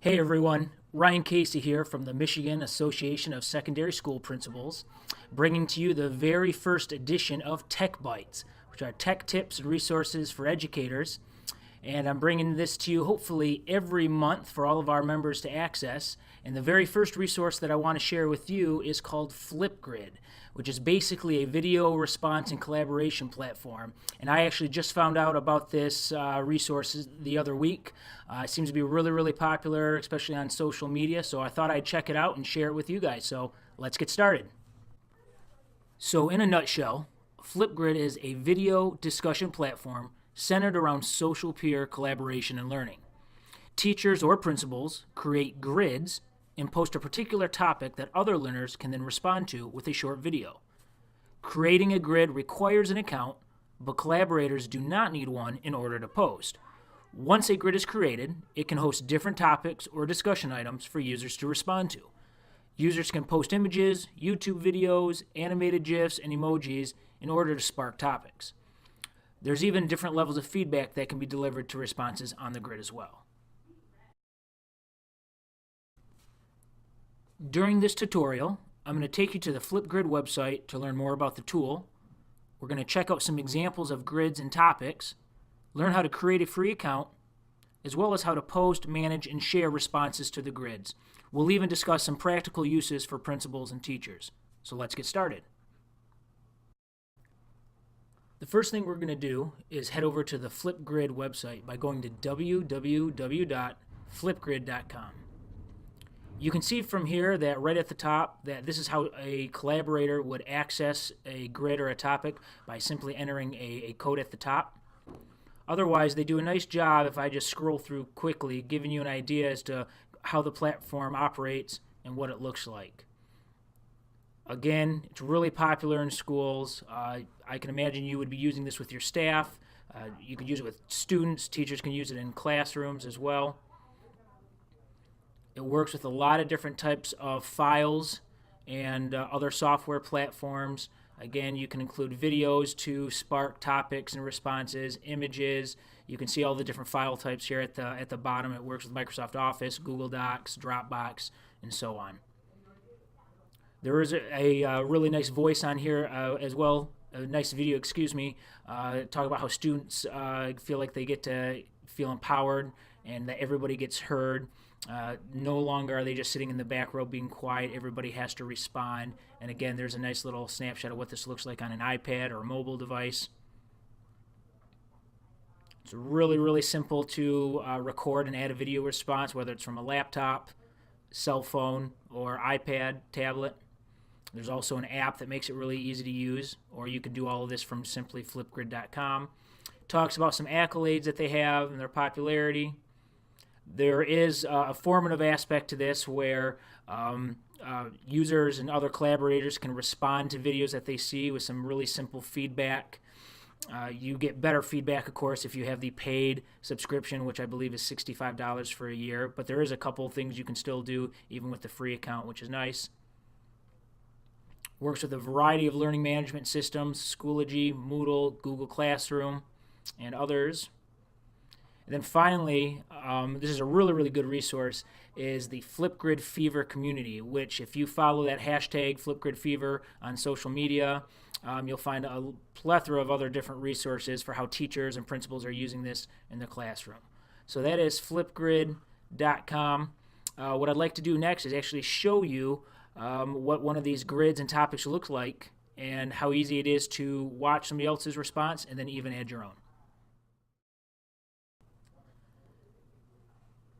Hey everyone, Ryan Casey here from the Michigan Association of Secondary School Principals, bringing to you the very first edition of Tech Bytes, which are tech tips and resources for educators. And I'm bringing this to you hopefully every month for all of our members to access. And the very first resource that I want to share with you is called Flipgrid, which is basically a video response and collaboration platform. And I actually just found out about this resource the other week. It seems to be really, really popular, especially on social media. So I thought I'd check it out and share it with you guys. So let's get started. So in a nutshell, Flipgrid is a video discussion platform centered around social peer collaboration and learning. Teachers or principals create grids and post a particular topic that other learners can then respond to with a short video. Creating a grid requires an account, but collaborators do not need one in order to post. Once a grid is created, it can host different topics or discussion items for users to respond to. Users can post images, YouTube videos, animated GIFs, and emojis in order to spark topics. There's even different levels of feedback that can be delivered to responses on the grid as well. During this tutorial, I'm going to take you to the Flipgrid website to learn more about the tool. We're going to check out some examples of grids and topics, learn how to create a free account, as well as how to post, manage, and share responses to the grids. We'll even discuss some practical uses for principals and teachers. So let's get started. The first thing we're going to do is head over to the Flipgrid website by going to www.flipgrid.com. You can see from here that right at the top that this is how a collaborator would access a grid or a topic by simply entering a code at the top. Otherwise, they do a nice job, if I just scroll through quickly, giving you an idea as to how the platform operates and what it looks like. Again, it's really popular in schools. I can imagine you would be using this with your staff. You could use it with students. Teachers can use it in classrooms as well. It works with a lot of different types of files and other software platforms. Again, you can include videos to spark topics and responses, images. You can see all the different file types here at the bottom. It works with Microsoft Office, Google Docs, Dropbox, and so on. There is a really nice voice on here as well, a nice video, talk about how students feel like they get to feel empowered and that everybody gets heard. No longer are they just sitting in the back row being quiet. Everybody has to respond. And again, there's a nice little snapshot of what this looks like on an iPad or a mobile device. It's really, really simple to record and add a video response, whether it's from a laptop, cell phone, or iPad, tablet. There's also an app that makes it really easy to use, or you can do all of this from simply flipgrid.com. Talks about some accolades that they have and their popularity. There is a formative aspect to this where users and other collaborators can respond to videos that they see with some really simple feedback. You get better feedback, of course, if you have the paid subscription, which I believe is $65 for a year. But there is a couple of things you can still do even with the free account, which is nice. Works with a variety of learning management systems, Schoology, Moodle, Google Classroom, and others. And then finally, this is a really, really good resource, is the Flipgrid Fever community, which if you follow that hashtag Flipgrid Fever on social media, you'll find a plethora of other different resources for how teachers and principals are using this in the classroom. So that is flipgrid.com. What I'd like to do next is actually show you what one of these grids and topics looks like and how easy it is to watch somebody else's response and then even add your own.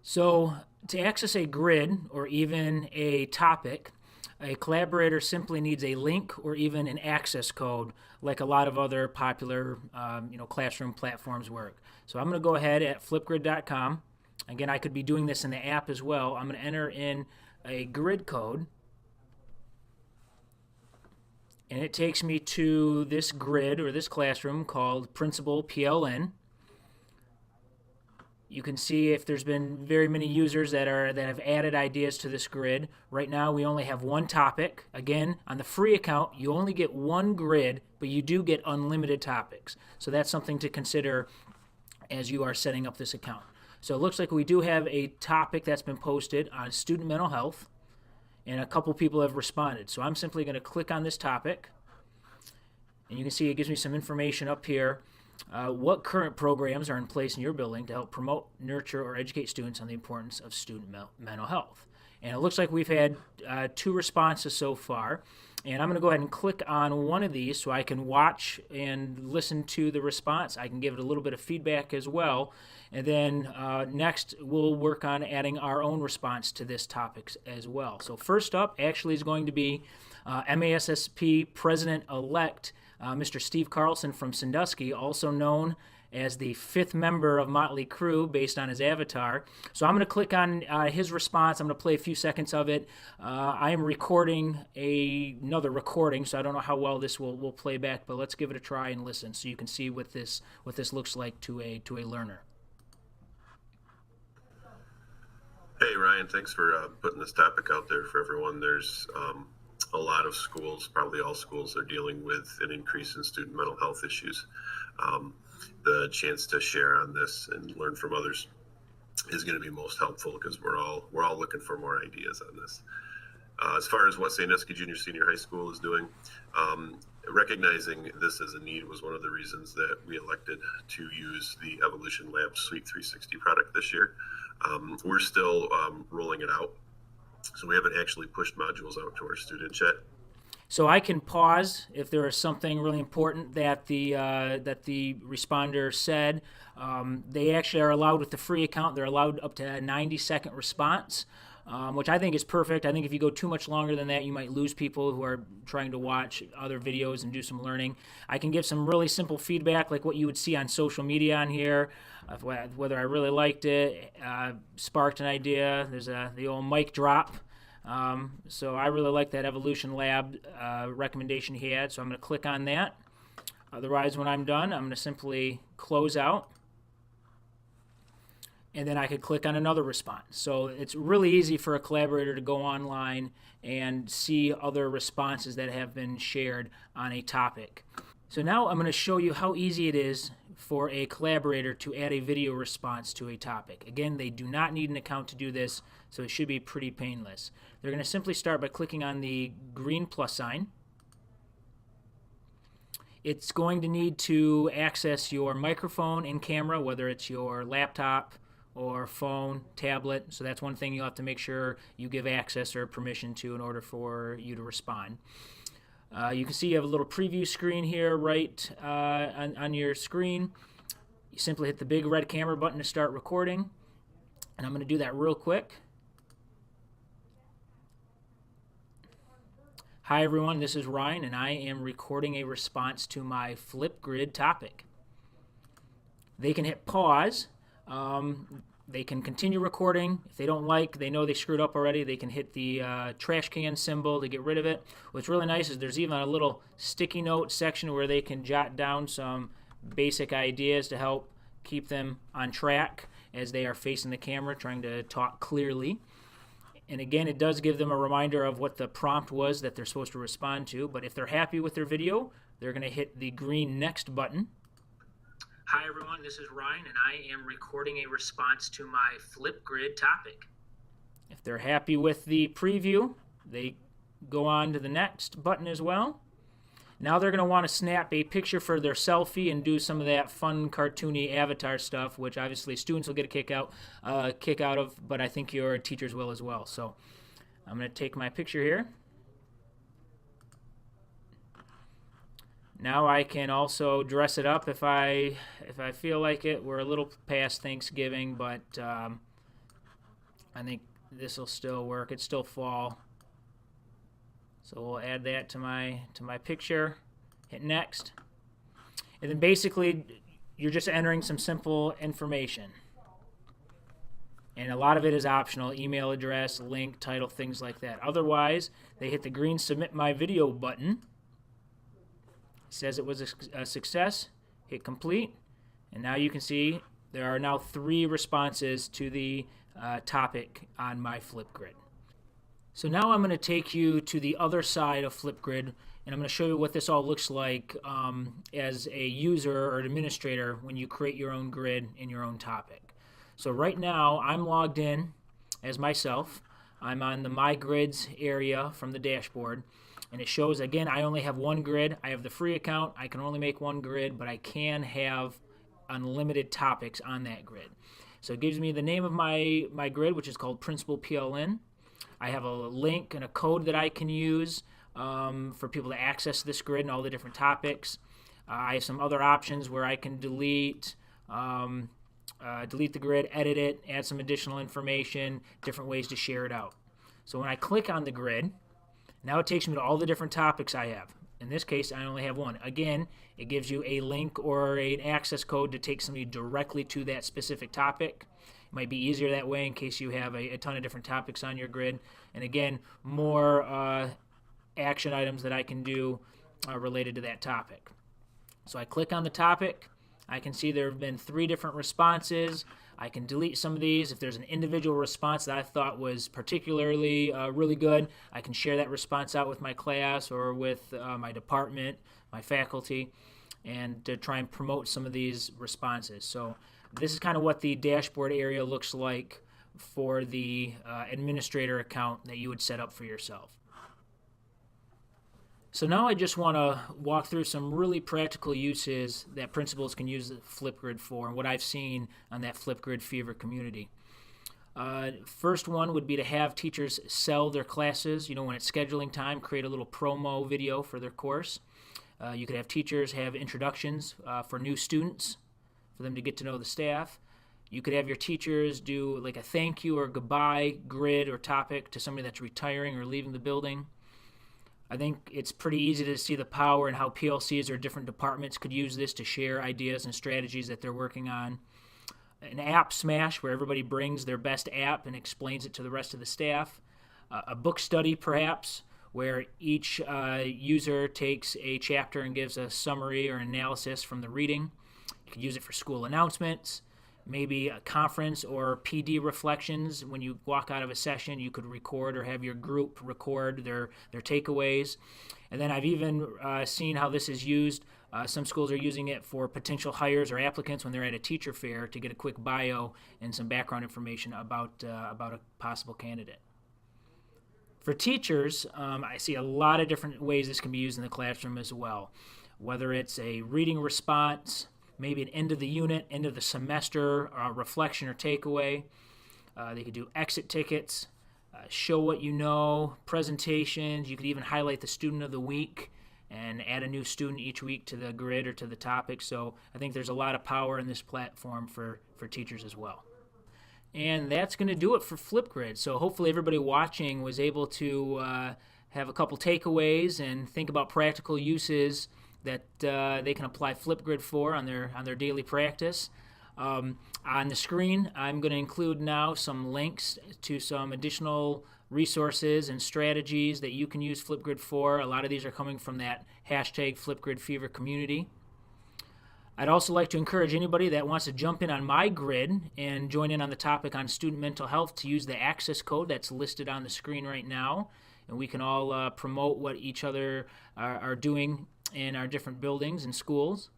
So to access a grid or even a topic, a collaborator simply needs a link or even an access code like a lot of other popular classroom platforms work. So I'm going to go ahead at flipgrid.com. Again, I could be doing this in the app as well. I'm going to enter in a grid code. And it takes me to this grid or this classroom called Principal PLN. You can see if there's been very many users that have added ideas to this grid. Right now we only have one topic. Again, on the free account, you only get one grid, but you do get unlimited topics. So that's something to consider as you are setting up this account. So it looks like we do have a topic that's been posted on student mental health, and a couple people have responded. So I'm simply going to click on this topic, and you can see it gives me some information up here. What current programs are in place in your building to help promote, nurture, or educate students on the importance of student mental health? And it looks like we've had 2 responses so far. And I'm going to go ahead and click on one of these so I can watch and listen to the response. I can give it a little bit of feedback as well. And then next, we'll work on adding our own response to this topic as well. So first up actually is going to be MASSP President-elect Mr. Steve Carlson from Sandusky, also known as the 5th member of Motley Crue based on his avatar. So I'm going to click on his response. I'm going to play a few seconds of it. I am recording another recording, so I don't know how well this will play back, but let's give it a try and listen so you can see what this looks like to a learner. Hey Ryan, thanks for putting this topic out there for everyone. There's a lot of schools, probably all schools, are dealing with an increase in student mental health issues. The chance to share on this and learn from others is going to be most helpful because we're all looking for more ideas on this. As far as what Sandusky Junior Senior High School is doing, recognizing this as a need was one of the reasons that we elected to use the Evolution Lab Suite 360 product this year. We're still rolling it out, so we haven't actually pushed modules out to our students yet. So I can pause if there is something really important that the responder said. They actually are allowed with the free account. They're allowed up to a 90-second response, which I think is perfect. I think if you go too much longer than that, you might lose people who are trying to watch other videos and do some learning. I can give some really simple feedback, like what you would see on social media on here, whether I really liked it, sparked an idea. There's the old mic drop. So I really like that Evolution Lab recommendation he had, so I'm going to click on that. Otherwise, when I'm done, I'm going to simply close out, and then I could click on another response. So it's really easy for a collaborator to go online and see other responses that have been shared on a topic. So now I'm going to show you how easy it is for a collaborator to add a video response to a topic. Again, they do not need an account to do this, so it should be pretty painless. They're going to simply start by clicking on the green plus sign. It's going to need to access your microphone and camera, whether it's your laptop or phone, tablet. So that's one thing you'll have to make sure you give access or permission to in order for you to respond. You can see you have a little preview screen here right on your screen. You simply hit the big red camera button to start recording. And I'm going to do that real quick. Hi everyone, this is Ryan, and I am recording a response to my Flipgrid topic. They can hit pause. They can continue recording. If they don't like, they know they screwed up already, they can hit the trash can symbol to get rid of it. What's really nice is there's even a little sticky note section where they can jot down some basic ideas to help keep them on track as they are facing the camera trying to talk clearly. And again, it does give them a reminder of what the prompt was that they're supposed to respond to. But if they're happy with their video, they're going to hit the green next button. Hi everyone, this is Ryan, and I am recording a response to my Flipgrid topic. If they're happy with the preview, they go on to the next button as well. Now they're going to want to snap a picture for their selfie and do some of that fun cartoony avatar stuff, which obviously students will get a kick out of, but I think your teachers will as well. So I'm going to take my picture here. Now I can also dress it up if I feel like it. We're a little past Thanksgiving, but I think this will still work. It's still fall. So we'll add that to my picture, hit next. And then basically you're just entering some simple information. And a lot of it is optional, email address, link, title, things like that. Otherwise, they hit the green submit my video button. It says it was a success, hit complete. And now you can see there are now 3 responses to the topic on my Flipgrid. So now I'm going to take you to the other side of Flipgrid, and I'm going to show you what this all looks like as a user or administrator when you create your own grid in your own topic. So right now I'm logged in as myself. I'm on the My Grids area from the dashboard, and it shows, again, I only have one grid. I have the free account. I can only make one grid, but I can have unlimited topics on that grid. So it gives me the name of my grid, which is called Principal PLN. I have a link and a code that I can use for people to access this grid and all the different topics. I have some other options where I can delete the grid, edit it, add some additional information, different ways to share it out. So when I click on the grid, now it takes me to all the different topics I have. In this case, I only have one. Again, it gives you a link or an access code to take somebody directly to that specific topic. It might be easier that way in case you have a ton of different topics on your grid. And again, more action items that I can do related to that topic. So I click on the topic. I can see there have been 3 different responses. I can delete some of these. If there's an individual response that I thought was particularly really good, I can share that response out with my class or with my department, my faculty, and to try and promote some of these responses. So this is kind of what the dashboard area looks like for the administrator account that you would set up for yourself. So now I just want to walk through some really practical uses that principals can use the Flipgrid for and what I've seen on that Flipgrid Fever community. First one would be to have teachers sell their classes. When it's scheduling time, create a little promo video for their course. You could have teachers have introductions for new students for them to get to know the staff. You could have your teachers do like a thank you or goodbye grid or topic to somebody that's retiring or leaving the building. I think it's pretty easy to see the power and how PLCs or different departments could use this to share ideas and strategies that they're working on. An app smash where everybody brings their best app and explains it to the rest of the staff. A book study perhaps where each user takes a chapter and gives a summary or analysis from the reading. You could use it for school announcements. Maybe a conference or PD reflections. When you walk out of a session, you could record or have your group record their takeaways. And then I've even seen how this is used. Some schools are using it for potential hires or applicants when they're at a teacher fair to get a quick bio and some background information about a possible candidate. For teachers, I see a lot of different ways this can be used in the classroom as well. Whether it's a reading response, maybe an end of the unit, end of the semester reflection or takeaway. They could do exit tickets, show what you know, presentations. You could even highlight the student of the week and add a new student each week to the grid or to the topic. So I think there's a lot of power in this platform for teachers as well. And that's going to do it for Flipgrid. So hopefully everybody watching was able to have a couple takeaways and think about practical uses that they can apply Flipgrid for on their daily practice. On the screen, I'm going to include now some links to some additional resources and strategies that you can use Flipgrid for. A lot of these are coming from that hashtag Flipgrid Fever community. I'd also like to encourage anybody that wants to jump in on my grid and join in on the topic on student mental health to use the access code that's listed on the screen right now. And we can all promote what each other are doing in our different buildings and schools.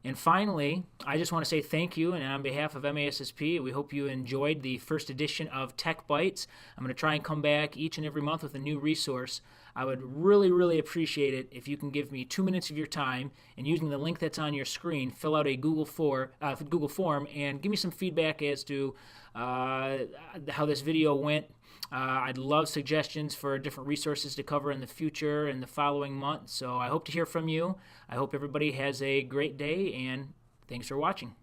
And finally, I just want to say thank you, and on behalf of MASSP, we hope you enjoyed the first edition of Tech Bytes. I'm going to try and come back each and every month with a new resource. I would really, really appreciate it if you can give me 2 minutes of your time and using the link that's on your screen, fill out a Google form and give me some feedback as to how this video went. I'd love suggestions for different resources to cover in the future and the following month. So I hope to hear from you. I hope everybody has a great day, and thanks for watching.